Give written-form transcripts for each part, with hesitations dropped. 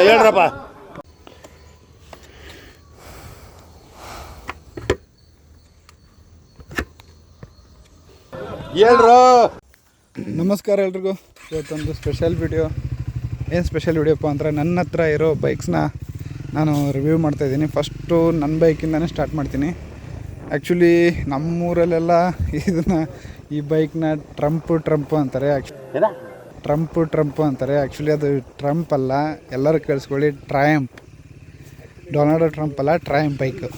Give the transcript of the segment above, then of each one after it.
ಹೇಳ್ರಪ್ಪ. ಹೇಳ್ರು. ನಮಸ್ಕಾರ ಎಲ್ರಿಗೂ. ಇವತ್ತೊಂದು ಸ್ಪೆಷಲ್ ವಿಡಿಯೋ. ಏನು ಸ್ಪೆಷಲ್ ವಿಡಿಯೋಪ್ಪ ಅಂದರೆ ನನ್ನ ಹತ್ರ ಇರೋ ಬೈಕ್ಸ್ನ ನಾನು ರಿವ್ಯೂ ಮಾಡ್ತಾಯಿದ್ದೀನಿ. ಫಸ್ಟು ನನ್ನ ಬೈಕಿಂದನೇ ಸ್ಟಾರ್ಟ್ ಮಾಡ್ತೀನಿ. ಆ್ಯಕ್ಚುಲಿ ನಮ್ಮೂರಲ್ಲೆಲ್ಲ ಈ ಬೈಕ್ನ ಟ್ರಂಪ್ ಅಂತಾರೆ. ಟ್ರಂಪ್ ಅಂತಾರೆ. ಆ್ಯಕ್ಚುಲಿ ಅದು ಟ್ರಂಪ್ ಅಲ್ಲ, ಎಲ್ಲರೂ ಕೇಳಿಸ್ಕೊಳ್ಳಿ, ಟ್ರಯಂಪ್. ಡೊನಾಲ್ಡ್ ಟ್ರಂಪ್ ಅಲ್ಲ, ಟ್ರಯಂಪ್ ಬೈಕು.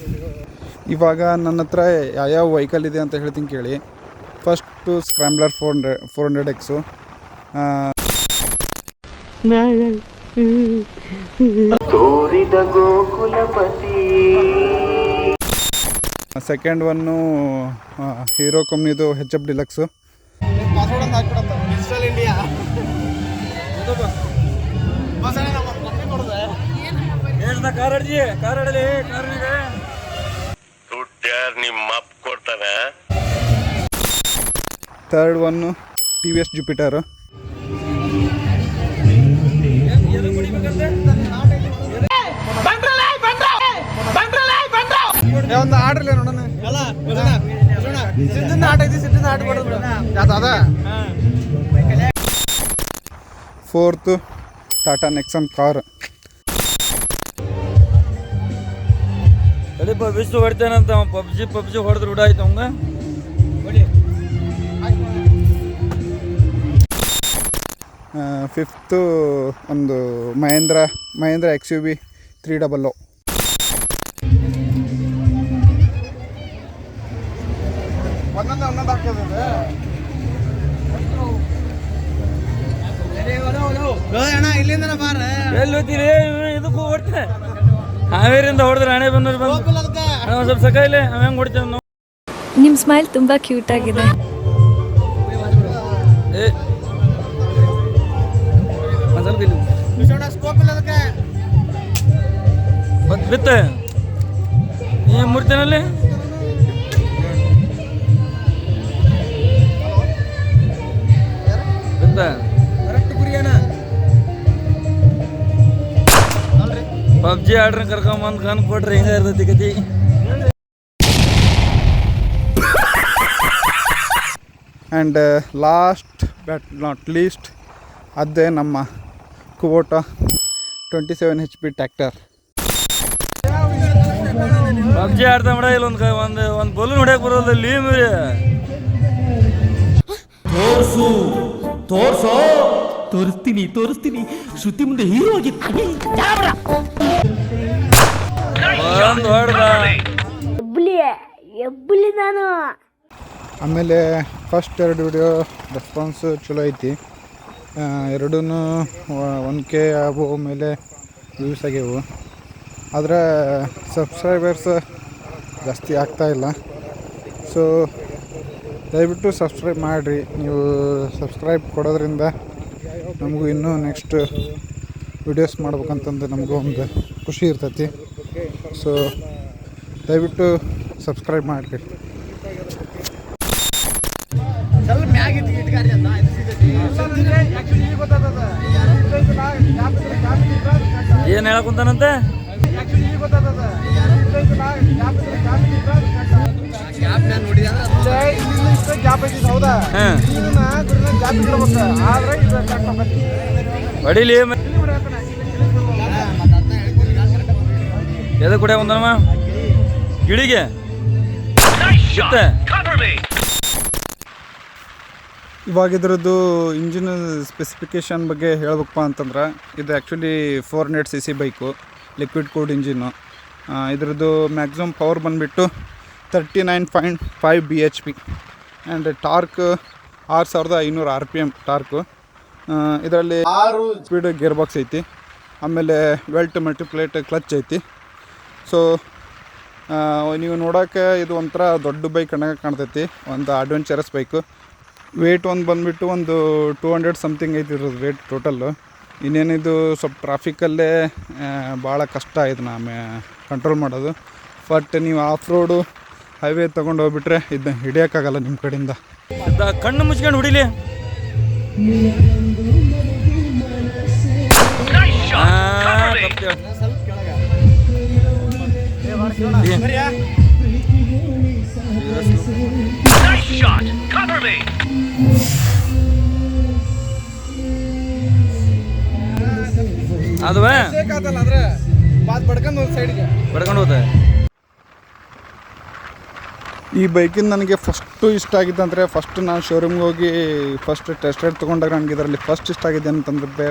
ಇವಾಗ ನನ್ನ ಹತ್ರ ಯಾವ್ಯಾವ ವೆಹಿಕಲ್ ಇದೆ ಅಂತ ಹೇಳ್ತೀನಿ ಕೇಳಿ. First scrambler 400X. Second one Hero ಕಂಪ್ನಿದು HF Deluxe. Third one TVS Jupiter. ಒಂದು ಆರ್ಡ್ರಲ್ಲ ನೋಡೋಣ. Fourth Tata Nexon car. ವಿಶ್ವ ಹೊಡ್ತೇನಂತ ಪಬ್ಜಿ ಹೊಡೆದ್ರೆ ಉಡಾಯ್ತು ಅವಂಗ. ಫಿಫ್ತು ಒಂದು ಮಹೇಂದ್ರ XUV 300. ಒಂದೊಂದು ಹಾಕೋದಿದೆ. ಎಲ್ಲಿ ಹೋಗ್ತೀರಿ? ಇದಕ್ಕೂ ಹೊಡ್ತೇನೆ. ಹಾವೇರಿಂದ ಹೊಡೆದ್ರೆ ಹಣೆ ಬಂದ್ರೆ ಸ್ವಲ್ಪ ಸಕಾಯಿಲೆ ಹೆಂಗೆ ಹೊಡ್ತೇವೆ ನಾವು. ನಿಮ್ಮ ಸ್ಮೈಲ್ ತುಂಬ ಕ್ಯೂಟ್ ಆಗಿದೆ. ಬಿತ್ತೆ ಈ ಮೂರ್ತಿನಲ್ಲಿ ಪಬ್ಜಿ ಆಡ್ರ ಕರ್ಕೊಂಬಂದು ಕನ್ ಕೊಟ್ರೆ ಹಿಂಗ ಇರ್ತೈತಿ ಕತಿ. And last but not least ಅದೇ ನಮ್ಮ ಕುಬೋಟಾ 27 HP ಟ್ರ್ಯಾಕ್ಟರ್. ಪಬ್ಜಿ ಆಡ್ತಾ ಮಾಡ ಇಲ್ಲ ಒಂದು ಬಲೂನ್ ಹೊಡ್ಯಕ್ಕೆ ಬರೋಲ್ಲ. ಲೀಮ್ರಿ ತೋರಿಸ್ತೀನಿ ಶ್ರುತಿ ಮುಂದೆ ಹೀರೋ ಆಗಿ ಒಂದು ಹೊಡ್ದ. ನಾನು ಆಮೇಲೆ ಫಸ್ಟ್ 2 ವಿಡಿಯೋ ರೆಸ್ಪಾನ್ಸು ಚಲೋ ಐತಿ. ಎರಡೂ 1K ಆಗೋ ಮೇಲೆ ವ್ಯೂಸ್ ಆಗ್ಯವು. ಆದರೆ ಸಬ್ಸ್ಕ್ರೈಬರ್ಸ್ ಜಾಸ್ತಿ ಆಗ್ತಾಯಿಲ್ಲ. ಸೊ ದಯವಿಟ್ಟು ಸಬ್ಸ್ಕ್ರೈಬ್ ಮಾಡಿರಿ. ನೀವು ಸಬ್ಸ್ಕ್ರೈಬ್ ಕೊಡೋದ್ರಿಂದ ನಮಗೂ ಇನ್ನೂ ನೆಕ್ಸ್ಟ್ ವಿಡಿಯೋಸ್ ಮಾಡ್ಬೇಕಂತಂದು ನಮಗೂ ಒಂದು ಖುಷಿ ಇರ್ತೈತಿ. ಸೊ ದಯವಿಟ್ಟು ಸಬ್ಸ್ಕ್ರೈಬ್ ಮಾಡಿರಿ. ಏನು ಹೇಳಕ್ಕಂತಾನಂತೆ? ಹೊಡಿಲಿ ಎದ ಕೂಡ ಒಂದಮ್ಮ ಗಿಳಿಗೆ ಇವಾಗ ಇದರದ್ದು ಇಂಜಿನ್ ಸ್ಪೆಸಿಫಿಕೇಷನ್ ಬಗ್ಗೆ ಹೇಳ್ಬೇಕಪ್ಪ ಅಂತಂದ್ರೆ, ಇದು actually 400cc bike, liquid cooled engine. ಇದರದ್ದು ಮ್ಯಾಕ್ಸಿಮಮ್ ಪವರ್ ಬಂದುಬಿಟ್ಟು 39.5 bhp and torque 6500 RPM torque. ಇದರಲ್ಲಿ 6 ಸ್ಪೀಡ್ ಗೇರ್ ಬಾಕ್ಸ್ ಐತಿ. ಆಮೇಲೆ ವೆಲ್ಟ್ ಮಲ್ಟಿಪ್ಲೇಟ್ ಕ್ಲಚ್ ಐತಿ. ಸೊ ನೀವು ನೋಡೋಕೆ ಇದು ಒಂಥರ ದೊಡ್ಡ ಬೈಕ್ ಕಾಣ್ತೈತಿ, ಒಂದು ಅಡ್ವೆಂಚರಸ್ ಬೈಕು. ವೇಟ್ ಬಂದುಬಿಟ್ಟು ಒಂದು 200 ಸಮಥಿಂಗ್ ಐತಿ ಇರೋದು ವೇಟ್ ಟೋಟಲ್ಲು. ಇನ್ನೇನಿದು ಸ್ವಲ್ಪ ಟ್ರಾಫಿಕಲ್ಲೇ ಭಾಳ ಕಷ್ಟ ಇದನ್ನ ಕಂಟ್ರೋಲ್ ಮಾಡೋದು. ಬಟ್ ನೀವು ಆಫ್ ರೋಡು ಹೈವೇ ತೊಗೊಂಡು ಹೋಗ್ಬಿಟ್ರೆ ಇದನ್ನ ಹಿಡಿಯೋಕ್ಕಾಗಲ್ಲ ನಿಮ್ಮ ಕಡೆಯಿಂದ. ಕಣ್ಣು ಮುಚ್ಕೊಂಡು ಹೊಡಿಲಿ. ಅದುವೇ ಅಂದ್ರೆ ಬಡ್ಕೊಂಡು ಒಂದು ಸೈಡ್ಗೆ ಬಡ್ಕೊಂಡು ಹೋಗ್ತದೆ. ಈ ಬೈಕಿಂದ ನನಗೆ ಫಸ್ಟು ಇಷ್ಟ ಆಗಿದ್ದಂದರೆ ಫಸ್ಟ್ ನಾನು ಶೋರೂಮ್ಗೆ ಹೋಗಿ ಫಸ್ಟ್ ಟೆಸ್ಟ್ ರೈಡ್ ತೊಗೊಂಡಾಗ ನನಗೆ ಇದರಲ್ಲಿ ಫಸ್ಟ್ ಇಷ್ಟ ಆಗಿದೆ ಅಂತಂದ್ರೆ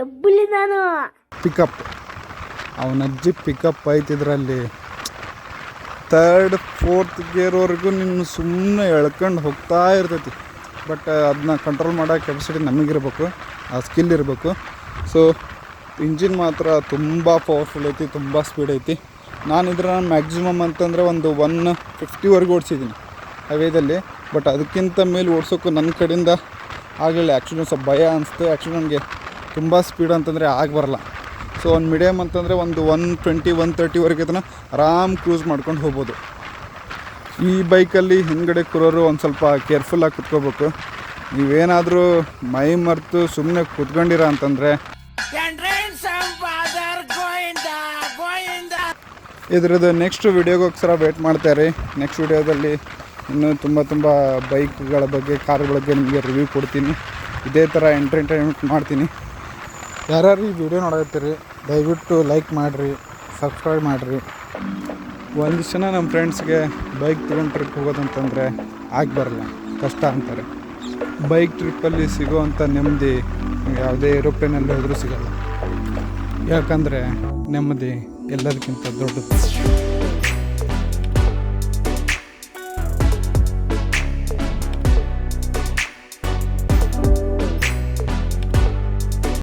ಎಬ್ಬಲಿ ನಾನು ಪಿಕಪ್. ಅವನಜ್ಜಿ ಪಿಕಪ್ ಐತಿ ಇದರಲ್ಲಿ. 3rd 4th ಗೇರ್ವರೆಗೂ ನಿನ್ನ ಸುಮ್ಮನೆ ಎಳ್ಕೊಂಡು ಹೋಗ್ತಾ ಇರ್ತೈತಿ. ಬಟ್ ಅದನ್ನ ಕಂಟ್ರೋಲ್ ಮಾಡೋ ಕೆಪಾಸಿಟಿ ನಮಗಿರ್ಬೇಕು, ಆ ಸ್ಕಿಲ್ ಇರಬೇಕು. ಸೊ ಇಂಜಿನ್ ಮಾತ್ರ ತುಂಬ ಪವರ್ಫುಲ್ ಐತಿ, ತುಂಬ ಸ್ಪೀಡ್ ಐತಿ. ನಾನು ಇದರ ಮ್ಯಾಕ್ಸಿಮಮ್ ಅಂತಂದರೆ ಒಂದು 150ವರೆಗೂ ಓಡಿಸಿದ್ದೀನಿ ಹೈವೇದಲ್ಲಿ. ಬಟ್ ಅದಕ್ಕಿಂತ ಮೇಲೆ ಓಡಿಸೋಕ್ಕೂ ನನ್ನ ಕಡೆಯಿಂದ ಆಗಲಿಲ್ಲ. ಆ್ಯಕ್ಚುಲಿ ಸ್ವಲ್ಪ ಭಯ ಅನಿಸ್ತು. ಆ್ಯಕ್ಚುಲಿ ನನಗೆ ತುಂಬ ಸ್ಪೀಡ್ ಅಂತಂದರೆ ಆಗಬರಲ್ಲ. ಸೊ ಒಂದು ಮೀಡಿಯಮ್ ಅಂತಂದರೆ ಒಂದು 120 130ವರೆಗೆ ಅದನ್ನು ಆರಾಮ್ ಕ್ರೂಸ್ ಮಾಡ್ಕೊಂಡು ಹೋಗ್ಬೋದು. ಈ ಬೈಕಲ್ಲಿ ಹಿಂದ್ಗಡೆ ಕೂರೋರು ಒಂದು ಸ್ವಲ್ಪ ಕೇರ್ಫುಲ್ಲಾಗಿ ಕುತ್ಕೋಬೇಕು. ನೀವೇನಾದರೂ ಮೈ ಮರೆತು ಸುಮ್ಮನೆ ಕುತ್ಕೊಂಡಿರ ಅಂತಂದರೆ ಇದ್ರದ್ದು ನೆಕ್ಸ್ಟ್ ವೀಡಿಯೋಗೋಸ್ಕರ ವೇಟ್ ಮಾಡ್ತಾಯಿರಿ. ನೆಕ್ಸ್ಟ್ ವೀಡಿಯೋದಲ್ಲಿ ಇನ್ನೂ ತುಂಬ ಬೈಕ್ಗಳ ಬಗ್ಗೆ, ಕಾರ್ ಬಗ್ಗೆ ನಿಮಗೆ ರಿವ್ಯೂ ಕೊಡ್ತೀನಿ. ಇದೇ ಥರ ಎಂಟರ್ಟೈನ್ಮೆಂಟ್ ಮಾಡ್ತೀನಿ. ಯಾರ್ಯಾರು ಈ ವಿಡಿಯೋ ನೋಡತ್ತೀರಿ ದಯವಿಟ್ಟು ಲೈಕ್ ಮಾಡಿರಿ, ಸಬ್ಸ್ಕ್ರೈಬ್ ಮಾಡಿರಿ. ಒಂದಿಷ್ಟು ಜನ ನಮ್ಮ ಫ್ರೆಂಡ್ಸ್ಗೆ ಬೈಕ್ ತೊಗೊಂಡು ಟ್ರಿಪ್ ಹೋಗೋದಂತಂದರೆ ಬರಲ್ಲ, ಕಷ್ಟ ಅಂತಾರೆ. ಬೈಕ್ ಟ್ರಿಪ್ಪಲ್ಲಿ ಸಿಗೋವಂಥ ನೆಮ್ಮದಿ ಯಾವುದೇ ಏರೋಪ್ಲೇನಲ್ಲಿ ಹೋದರೂ ಸಿಗಲ್ಲ. ಯಾಕಂದರೆ ನೆಮ್ಮದಿ ಎಲ್ಲದಕ್ಕಿಂತ ದೊಡ್ಡದು.